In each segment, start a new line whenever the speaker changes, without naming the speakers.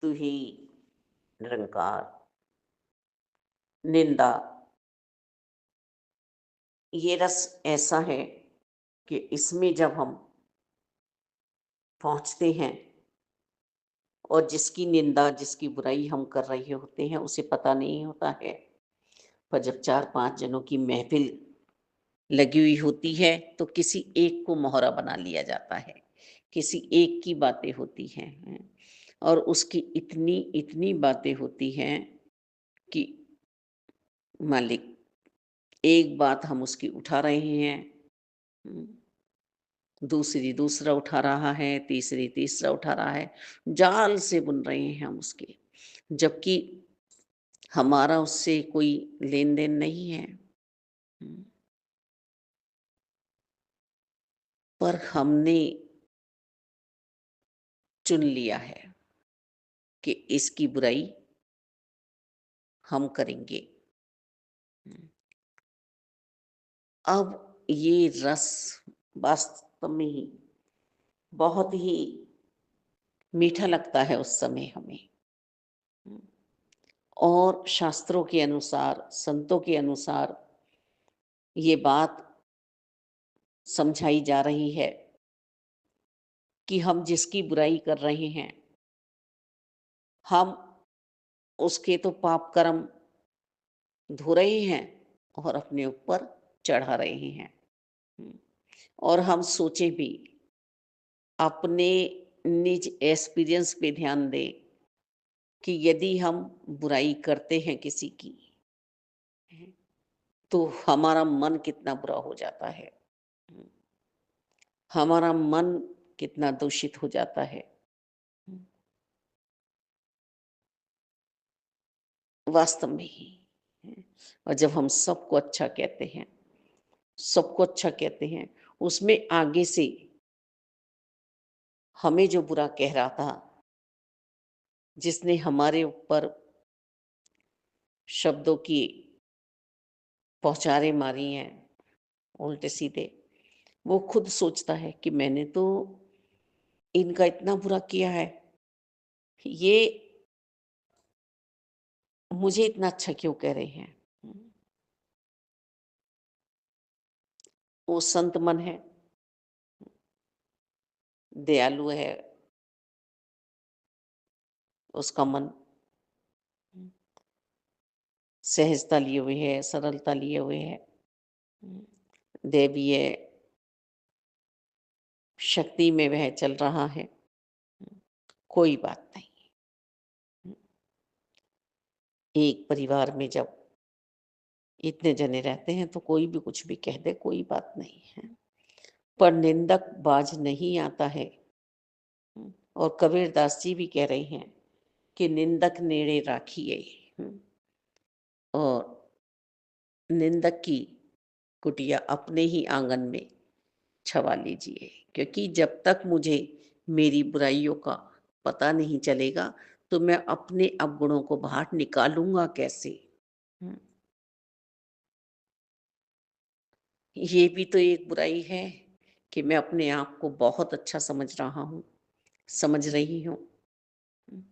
तू ही निरंकार, निंदा, ये रस ऐसा है कि इसमें जब हम पहुँचते हैं और जिसकी निंदा, जिसकी बुराई हम कर रहे होते हैं, उसे पता नहीं होता है। पर जब 4-5 जनों की महफ़िल लगी हुई होती है, तो किसी एक को मोहरा बना लिया जाता है। किसी एक की बातें होती हैं, हैं? और उसकी इतनी, इतनी बातें होती हैं कि मालिक, एक बात हम उसकी उठा रहे हैं, हुँ, दूसरी दूसरा उठा रहा है, तीसरी तीसरा उठा रहा है, जाल से बुन रहे हैं हम उसके। जबकि हमारा उससे कोई लेन-देन नहीं है। हुँ, पर हमने चुन लिया है कि इसकी बुराई हम करेंगे। हुँ, अब ये रस वास्तव में ही बहुत ही मीठा लगता है उस समय हमें। हुँ, और शास्त्रों के अनुसार, संतों के अनुसार ये बात समझाई जा रही है कि हम जिसकी बुराई कर रहे हैं, हम उसके तो पाप कर्म धो रहे हैं और अपने ऊपर चढ़ा रहे हैं। हुँ, और हम सोचें भी, अपने निज एक्सपीरियंस पे ध्यान दें कि यदि हम बुराई करते हैं किसी की, हैं, तो हमारा मन कितना बुरा हो जाता है। हुँ, हमारा मन कितना दूषित हो जाता है। हुँ, वास्तव में ही। हैं, और जब हम सबको अच्छा कहते हैं, सबको अच्छा कहते हैं, उसमें आगे से हमें जो बुरा कह रहा था, जिसने हमारे ऊपर शब्दों की बौछारें मारी हैं, उल्टे-सीधे, वो खुद सोचता है कि मैंने तो इनका इतना बुरा किया है, ये मुझे इतना अच्छा क्यों कह रहे हैं? हुँ, वो संत मन है, दयालु है उसका मन, हुँ, सहजता लिए हुए है, सरलता लिए हुए है, हुँ, दैवीय शक्ति में वह चल रहा है। हुँ, कोई बात नहीं। हुँ, एक परिवार में जब इतने जने रहते हैं तो कोई भी कुछ भी कह दे, कोई बात नहीं है। पर निंदक बाज नहीं आता है। हुँ, और कबीरदास जी भी कह रहे हैं कि निंदक नेड़े राखिए। हुँ, और निंदक की कुटिया अपने ही आंगन में छवा लीजिए, क्योंकि जब तक मुझे मेरी बुराइयों का पता नहीं चलेगा, तो मैं अपने अवगुणों को बाहर निकालूँगा कैसे? हुँ, ये भी तो एक बुराई है कि मैं अपने आप को बहुत अच्छा समझ रहा हूँ, समझ रही हूँ। हुँ,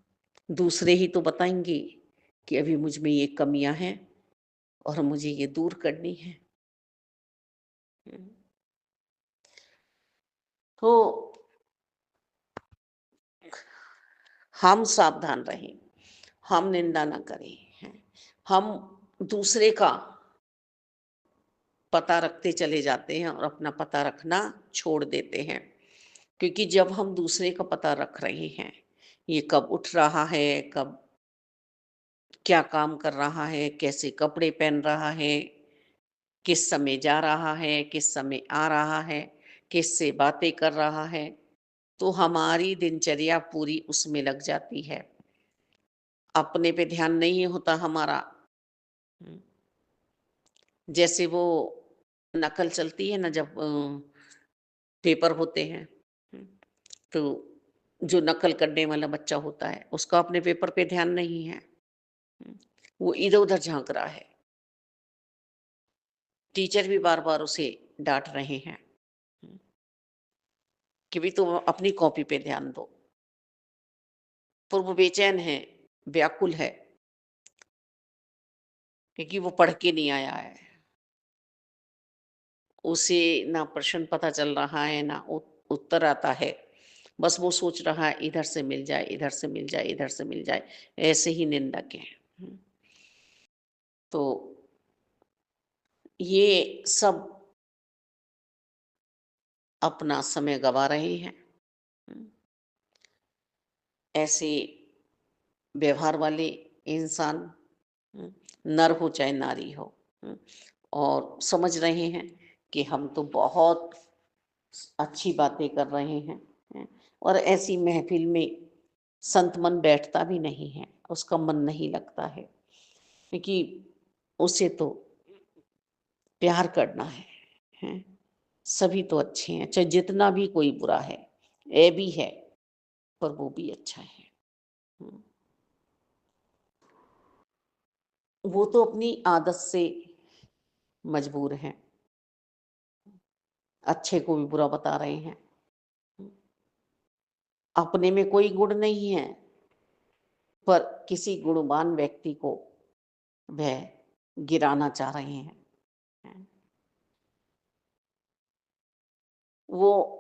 दूसरे ही तो बताएँगे कि अभी मुझ में ये कमियाँ हैं और मुझे ये दूर करनी है। हुँ, तो हम सावधान रहें, हम निंदा ना करें, हैं। हम दूसरे का पता रखते चले जाते हैं और अपना पता रखना छोड़ देते हैं। क्योंकि जब हम दूसरे का पता रख रहे हैं, ये कब उठ रहा है, कब क्या काम कर रहा है, कैसे कपड़े पहन रहा है, किस समय जा रहा है, किस समय आ रहा है, किससे बातें कर रहा है, तो हमारी दिनचर्या पूरी उसमें लग जाती है। अपने पे ध्यान नहीं होता हमारा। हुँ, जैसे वो नकल चलती है ना, जब पेपर होते हैं, हुँ, तो जो नकल करने वाला बच्चा होता है, उसका अपने पेपर पे ध्यान नहीं है। हुँ, वो इधर-उधर झाँक रहा है। टीचर भी बार-बार उसे डाँट रहे हैं, हुँ, कि भई तुम अपनी कॉपी पे ध्यान दो। पर वो बेचैन है, व्याकुल है, क्योंकि वो पढ़ के नहीं आया है। उसे ना प्रश्न पता चल रहा है, ना उत्तर आता है। बस वो सोच रहा है इधर से मिल जाए, इधर से मिल जाए, इधर से मिल जाए, ऐसे ही निंदक हैं। तो ये सब अपना समय गँवा रहे हैं। हुँ, ऐसे व्यवहार वाले इंसान, हुँ, नर हो चाहे नारी हो, हुँ, और समझ रहे हैं कि हम तो बहुत अच्छी बातें कर रहे हैं, हैं, और ऐसी महफ़िल में संत मन बैठता भी नहीं है, उसका मन नहीं लगता है, क्योंकि उसे तो प्यार करना है, हैं? सभी तो अच्छे हैं, चाहे जितना भी कोई बुरा है, ऐबी है, पर वो भी अच्छा है। हुँ, वो तो अपनी आदत से मजबूर हैं, अच्छे को भी बुरा बता रहे हैं। हुँ, अपने में कोई गुण नहीं है, पर किसी गुणवान व्यक्ति को वह गिराना चाह रहे हैं। हैं। वो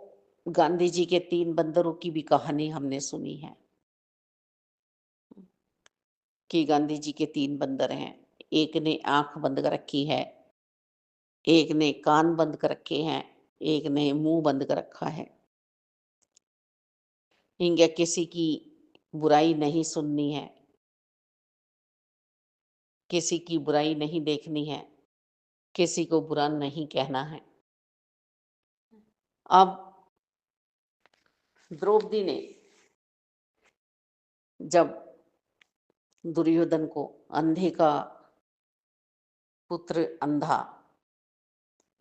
गांधी जी के 3 बंदरों की भी कहानी हमने सुनी है, कि गांधी जी के 3 बंदर हैं। एक ने आँख बंद कर रखी है, एक ने कान बंद कर रखे हैं, एक ने मुँह बंद कर रखा है। इनके किसी की बुराई नहीं सुननी है, किसी की बुराई नहीं देखनी है, किसी को बुरा नहीं कहना है। अब द्रौपदी ने जब दुर्योधन को अंधे का पुत्र अंधा,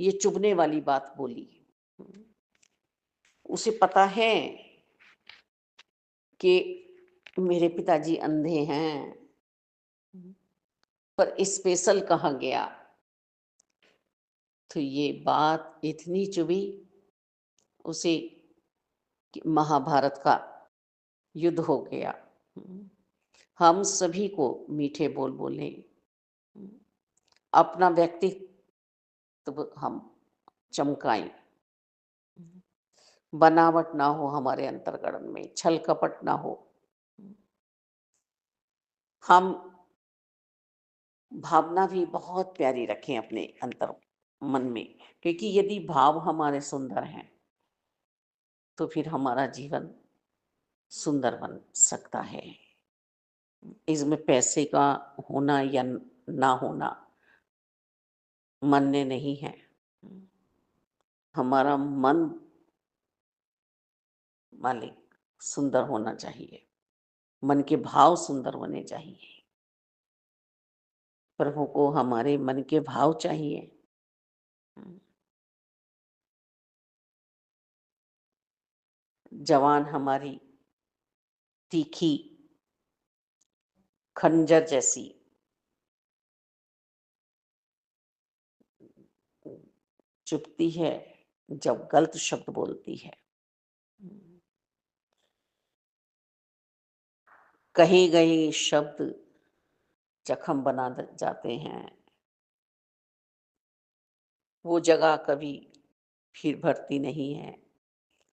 ये चुभने वाली बात बोली। उसे पता है कि मेरे पिताजी अंधे हैं, पर स्पेशल कहा गया, तो ये बात इतनी चुभी उसे कि महाभारत का युद्ध हो गया। हम सभी को मीठे बोल बोले, अपना व्यक्तित्व हम चमकाएं, बनावट ना हो हमारे अंतर्करण में, छल कपट ना हो। हम भावना भी बहुत प्यारी रखें अपने अंतर मन में, क्योंकि यदि भाव हमारे सुंदर हैं, तो फिर हमारा जीवन सुंदर बन सकता है। इसमें पैसे का होना या ना होना मान्य नहीं है। हमारा मन मालिक सुंदर होना चाहिए, मन के भाव सुंदर होने चाहिए। प्रभु को हमारे मन के भाव चाहिए। जवान हमारी तीखी खंजर जैसी चुभती है जब गलत शब्द बोलती है। कहे गए शब्द जख्म बना जाते हैं, वो जगह कभी फिर भरती नहीं है,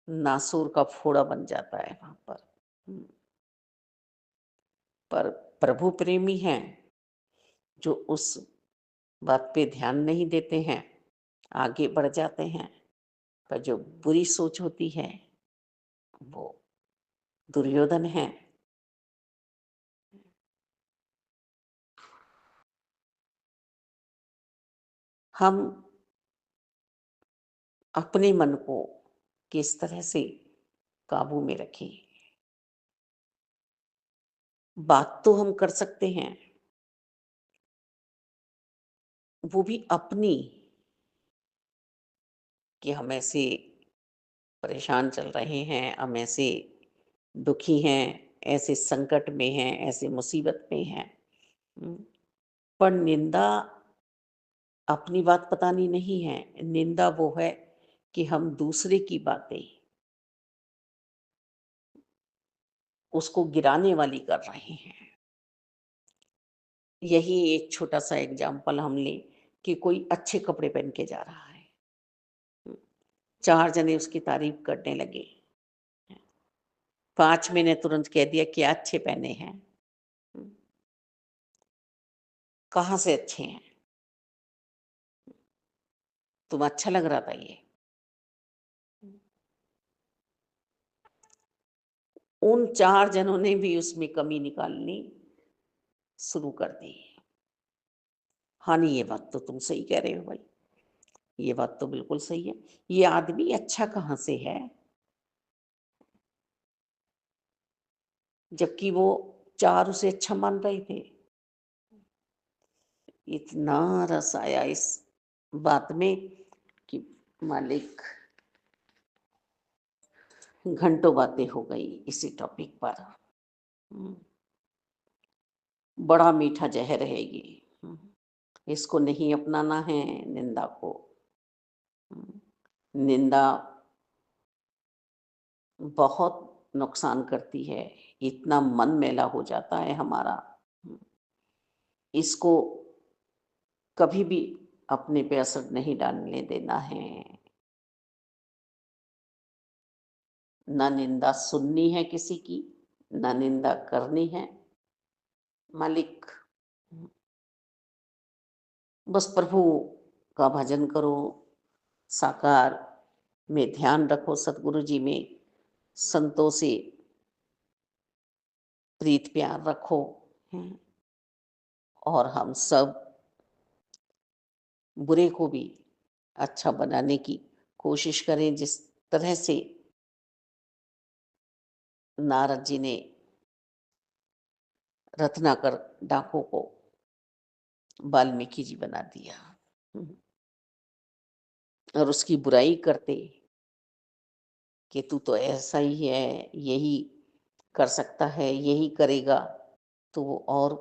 नासूर का फोड़ा बन जाता है वहां पर। हम्म, पर प्रभु प्रेमी हैं, जो उस बात पे ध्यान नहीं देते हैं, आगे बढ़ जाते हैं। पर जो बुरी सोच होती है, वो दुर्योधन है। हम अपने मन को किस तरह से काबू में रखें, बात तो हम कर सकते हैं, वो भी अपनी, कि हम ऐसे परेशान चल रहे हैं, हम ऐसे दुखी हैं, ऐसे संकट में हैं, ऐसे मुसीबत में हैं। हम्म, पर निंदा अपनी बात बतानी नहीं है, निंदा वो है कि हम दूसरे की बातें उसको गिराने वाली कर रहे हैं। यही एक छोटा-सा एग्ज़ाम्पल हम लें कि कोई अच्छे कपड़े पहन के जा रहा है। 4 जने उसकी तारीफ़ करने लगे। 5 में ने तुरंत कह दिया क्या अच्छे पहने हैं। हुँ, कहाँ से अच्छे हैं? तुम अच्छा लग रहा था ये। उन 4 जनों ने भी उसमें कमी निकालनी शुरू कर दी। हाँ, नहीं ये बात तो तुम सही कह रहे हो भाई, ये बात तो बिल्कुल सही है। ये आदमी अच्छा कहाँ से है? जबकि वो 4 उसे अच्छा मान रहे थे। इतना रस आया इस बात में कि मालिक घंटों बातें हो गई इसी टॉपिक पर। हुँ, बड़ा मीठा ज़हर है ये। हुँ, इसको नहीं अपनाना है निंदा को। हुँ, निंदा बहुत नुकसान करती है, इतना मन मैला हो जाता है हमारा। हुँ, इसको कभी भी अपने पे असर नहीं डालने देना है। ना निंदा सुननी है किसी की, ना निंदा करनी है। मालिक बस प्रभु का भजन करो, साकार में ध्यान रखो, सतगुरु जी में संतों से प्रीत प्यार रखो। हैं, और हम सब बुरे को भी अच्छा बनाने की कोशिश करें, जिस तरह से नारद जी ने रत्नाकर डाकू को वाल्मीकि जी बना दिया। हम्म, और उसकी बुराई करते कि तू तो ऐसा ही है, यही कर सकता है, यही करेगा, तो वो और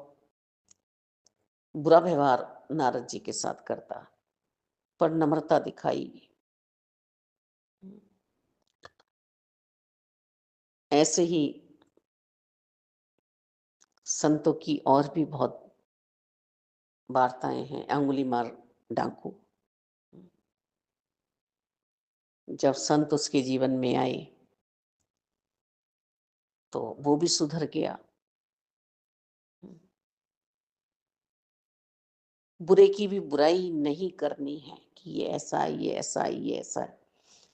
बुरा व्यवहार नारद जी के साथ करता, पर नम्रता दिखाई। ऐसे ही संतों की और भी बहुत वार्ताएं हैं। अंगुली मार डाकू, जब संत उसके जीवन में आए तो वो भी सुधर गया। बुरे की भी बुराई नहीं करनी है कि ये ऐसा है, ये ऐसा है, ये ऐसा है।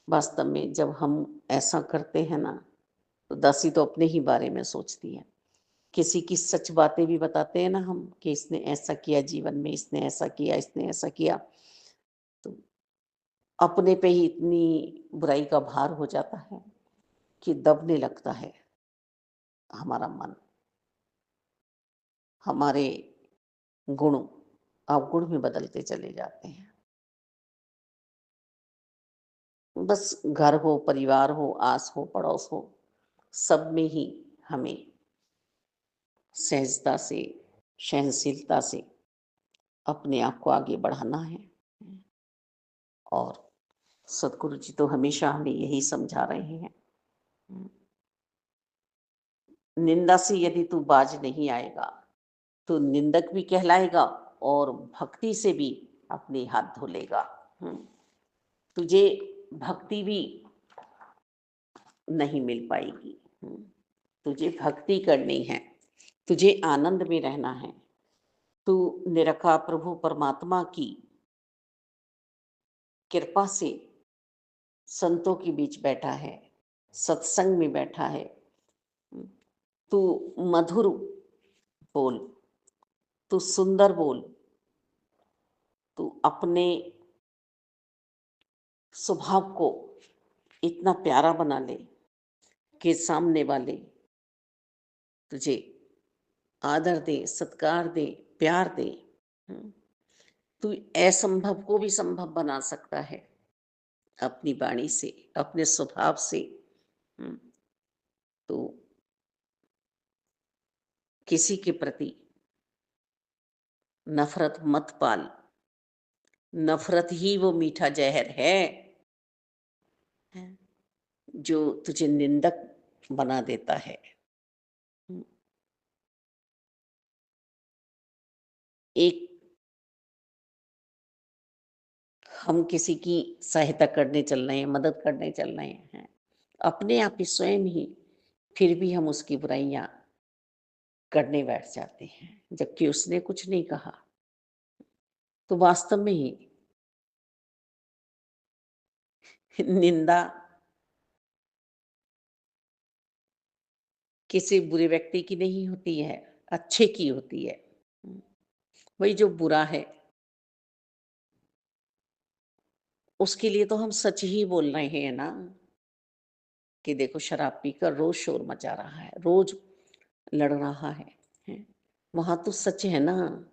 वास्तव में जब हम ऐसा करते हैं ना, तो दासी तो अपने ही बारे में सोचती है। किसी की सच बातें भी बताते हैं ना हम कि इसने ऐसा किया जीवन में, इसने ऐसा किया, इसने ऐसा किया, तो अपने पे ही इतनी बुराई का भार हो जाता है कि दबने लगता है हमारा मन। हमारे गुण अवगुण में बदलते चले जाते हैं। बस घर हो, परिवार हो, आस हो, पड़ोस हो, सब में ही हमें सहजता से, सहनशीलता से अपने आप को आगे बढ़ाना है। और सदगुरु जी तो हमेशा हमें यही समझा रहे हैं। निंदा से यदि तू बाज नहीं आएगा, तो निंदक भी कहलाएगा और भक्ति से भी अपने हाथ धो लेगा। तुझे भक्ति भी नहीं मिल पाएगी। तुझे भक्ति करनी है, तुझे आनंद में रहना है। तू निरखा प्रभु परमात्मा की कृपा से संतों के बीच बैठा है, सत्संग में बैठा है। तू मधुर बोल, तू सुंदर बोल, तू अपने स्वभाव को इतना प्यारा बना ले कि सामने वाले तुझे आदर दे, सत्कार दे, प्यार दे। हम्म, तू असंभव को भी संभव बना सकता है अपनी वाणी से, अपने स्वभाव से। हम्म, तो किसी के प्रति नफरत मत पाल। नफरत ही वो मीठा जहर है जो तुझे निंदक बना देता है। एक हम किसी की सहायता करने चल रहे हैं, मदद करने चल रहे हैं, अपने आप ही स्वयं ही फिर भी हम उसकी बुराइयाँ करने बैठ जाते हैं, जबकि उसने कुछ नहीं कहा। तो वास्तव में ही निंदा किसी बुरे व्यक्ति की नहीं होती है, अच्छे की होती है। हुँ, वही जो बुरा है, उसके लिए तो हम सच ही बोल रहे हैं ना, कि देखो शराब पीकर रोज़ शोर मचा रहा है, रोज़ लड़ रहा है, हैं? वहाँ तो सच है ना,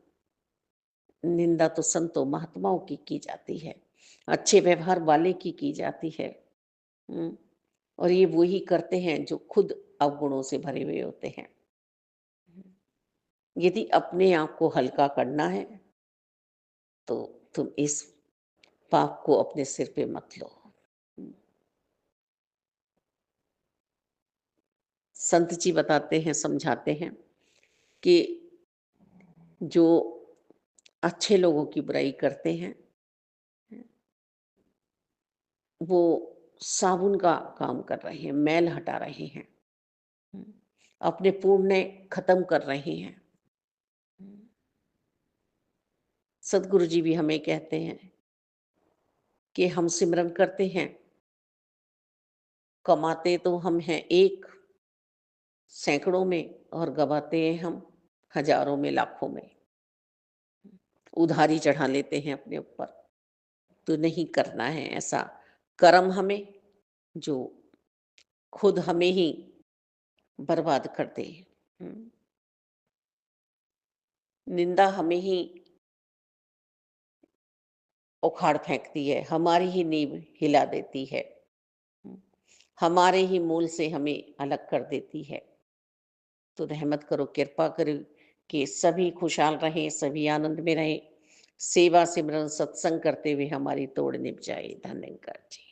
निंदा तो संतों महात्माओं की जाती है, अच्छे व्यवहार वाले की जाती है। हुँ, और ये वो ही करते हैं जो खुद अवगुणों से भरे हुए होते हैं। यदि अपने आप को हल्का करना है, तो तुम इस पाप को अपने सिर पे मत लो। संत जी बताते हैं, समझाते हैं कि जो अच्छे लोगों की बुराई करते हैं, वो साबुन का काम कर रहे हैं, मैल हटा रहे हैं, अपने पुण्य खत्म कर रहे हैं। सदगुरु जी भी हमें कहते हैं कि हम सिमरन करते हैं, कमाते तो हम हैं एक सैकड़ों में और गवाते हैं हम हजारों में, लाखों में। उधारी चढ़ा लेते हैं अपने ऊपर। तो नहीं करना है ऐसा कर्म हमें, जो खुद हमें ही बर्बाद कर दे। हम्म, निंदा हमें ही उखाड़ फेंकती है, हमारी ही नींव हिला देती है, हम्म, हमारे ही मूल से हमें अलग कर देती है। तो रहमत करो, कृपा करो कि सभी खुशहाल रहें, सभी आनंद में रहें, सेवा सिमरन सत्संग करते हुए हमारी तोड़ निभ जाए। धन्यवाद जी।